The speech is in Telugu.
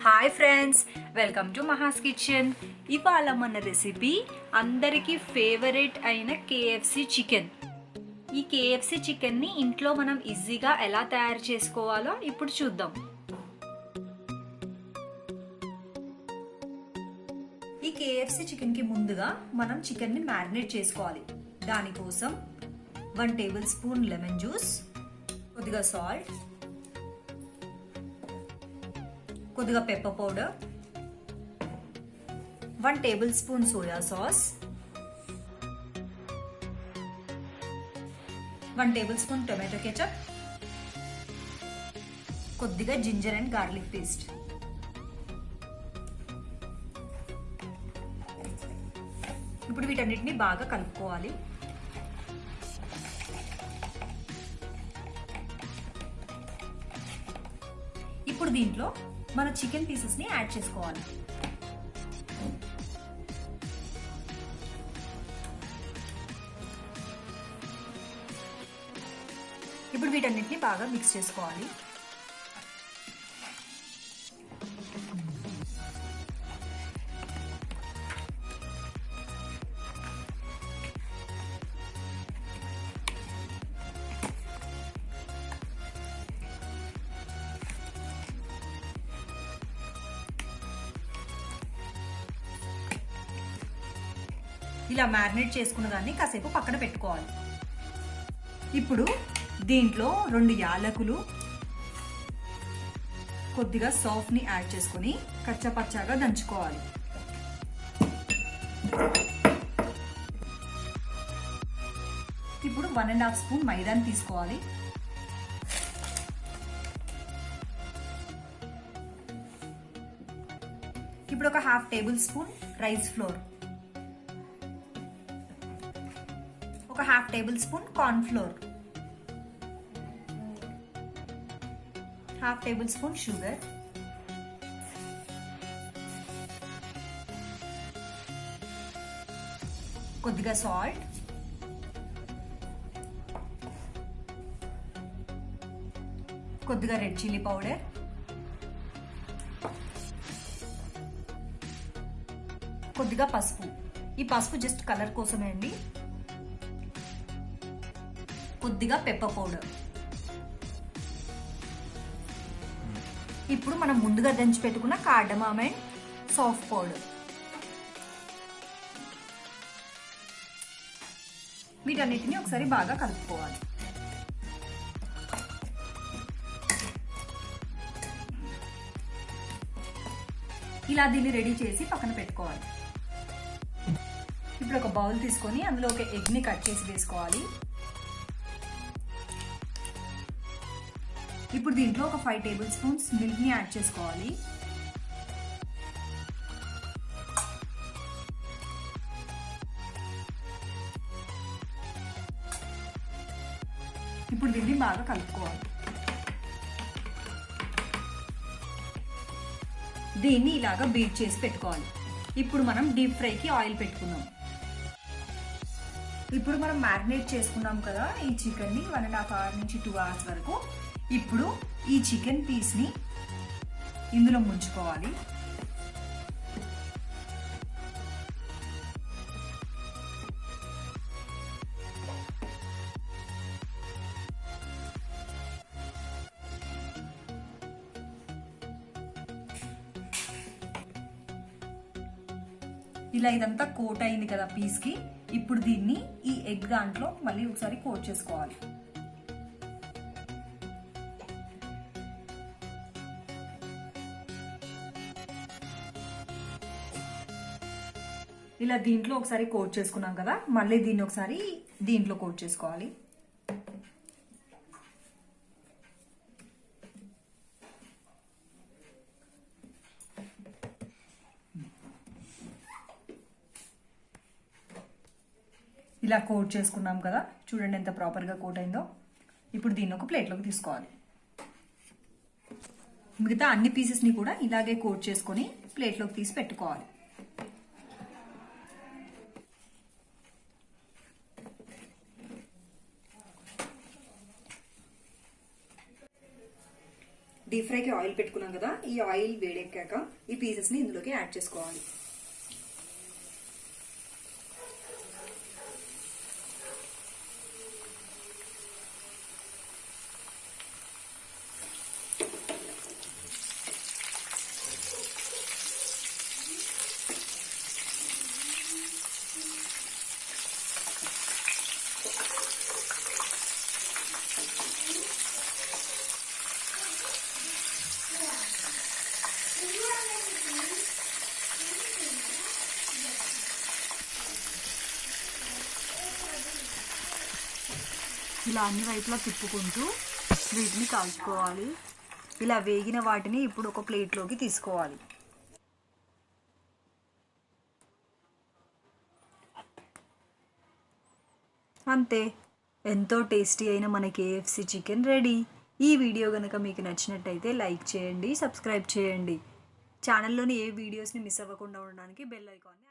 Hi friends, welcome to Maha's kitchen. ఇవాళ మన రెసిపీ అందరికీ ఫేవరెట్ అయిన కేఎఫ్సి చికెన్. ఈ కేఎఫ్సి చికెన్ని ఇంట్లో మనం ఈజీగా ఎలా తయారు చేసుకోవాలో ఇప్పుడు చూద్దాం. ఈ కేఎఫ్సి చికెన్కి ముందుగా మనం చికెన్ని మ్యారినేట్ చేసుకోవాలి. దానికోసం 1 టేబుల్ స్పూన్ లెమన్ జ్యూస్, కొద్దిగా సాల్ట్, కొద్దిగా pepper powder, 1 table spoon soya sauce, 1 table spoon tomato ketchup, కొద్దిగా జింజర్ అండ్ గార్లిక్ పేస్ట్. ఇప్పుడు వీటన్నిటిని బాగా కలుపుకోవాలి. ఇప్పుడు దీంట్లో మన చికెన్ పీసెస్ ని యాడ్ చేసుకోవాలి. ఇప్పుడు వీటన్నిటిని బాగా మిక్స్ చేసుకోవాలి. ఇలా మ్యారినేట్ చేసుకున్న దాన్ని కాసేపు పక్కన పెట్టుకోవాలి. ఇప్పుడు దీంట్లో 2 యాలకులు, కొద్దిగా సాఫ్ట్ని యాడ్ చేసుకొని కచ్చపచ్చాగా దంచుకోవాలి. ఇప్పుడు 1.5 స్పూన్ మైదాని తీసుకోవాలి. ఇప్పుడు ఒక 1/2 టేబుల్ స్పూన్ రైస్ ఫ్లోర్, ఒక 1/2 table spoon corn flour, 1/2 table spoon sugar, కొద్దిగా సాల్ట్, కొద్దిగా రెడ్ చిల్లీ పౌడర్, కొద్దిగా పసుపు. ఈ పసుపు జస్ట్ కలర్ కోసమే అండి. కొద్దిగా పెప్పర్ పౌడర్. ఇప్పుడు మనం ముందుగా దంచి పెట్టుకున్న కార్డమమ్ అండ్ సాఫ్ట్ పౌడర్. వీటన్నిటిని ఒకసారి బాగా కలుపుకోవాలి. ఇలా దీన్ని రెడీ చేసి పక్కన పెట్టుకోవాలి. ఇప్పుడు ఒక బౌల్ తీసుకొని అందులో ఒక ఎగ్ని కట్ చేసి వేసుకోవాలి. ఇప్పుడు దీంట్లో ఒక 5 టేబుల్ స్పూన్స్ మిల్క్ ని యాడ్ చేసుకోవాలి. ఇప్పుడు దీన్ని బాగా కలుపుకోవాలి. దీన్ని ఇలాగా బీట్ చేసి పెట్టుకోవాలి. ఇప్పుడు మనం డీప్ ఫ్రైకి ఆయిల్ పెట్టుకుందాం. ఇప్పుడు మనం మ్యారినేట్ చేసుకున్నాం కదా ఈ చికెన్ని 1.5 అవర్ నుంచి 2 అవర్స్ వరకు. ఇప్పుడు ఈ చికెన్ పీస్ని ఇందులో ముంచుకోవాలి. ఇలా ఇదంతా కోట్ అయింది కదా పీస్కి. ఇప్పుడు దీన్ని ఈ ఎగ్ దాంట్లో మళ్ళీ ఒకసారి కోట్ చేసుకోవాలి. ఇలా దీంట్లో ఒకసారి కోట్ చేసుకున్నాం కదా, మళ్ళీ దీన్ని ఒకసారి దీంట్లో కోట్ చేసుకోవాలి. ఇలా కోట్ చేసుకున్నాం కదా, చూడండి ఎంత ప్రాపర్గా కోట్ అయిందో. ఇప్పుడు దీన్ని ఒక ప్లేట్లోకి తీసుకోవాలి. మిగతా అన్ని పీసెస్ని కూడా ఇలాగే కోట్ చేసుకొని ప్లేట్లోకి తీసి పెట్టుకోవాలి. డీప్ ఫ్రైకి ఆయిల్ పెట్టుకున్నాం కదా, ఈ ఆయిల్ వేడెక్కాక ఈ పీసెస్ని ఇందులోకి యాడ్ చేసుకోవాలి. ఇలా అన్ని వైపులా తిప్పుకుంటూ వీటిని కాల్చుకోవాలి. ఇలా వేగిన వాటిని ఇప్పుడు ఒక ప్లేట్లోకి తీసుకోవాలి. అంతే, ఎంతో టేస్టీ అయిన మన కేఎఫ్సి చికెన్ రెడీ. ఈ వీడియో కనుక మీకు నచ్చినట్టయితే లైక్ చేయండి, సబ్స్క్రైబ్ చేయండి. ఛానల్లోని ఏ వీడియోస్ని మిస్ అవ్వకుండా ఉండడానికి బెల్ ఐకాన్ని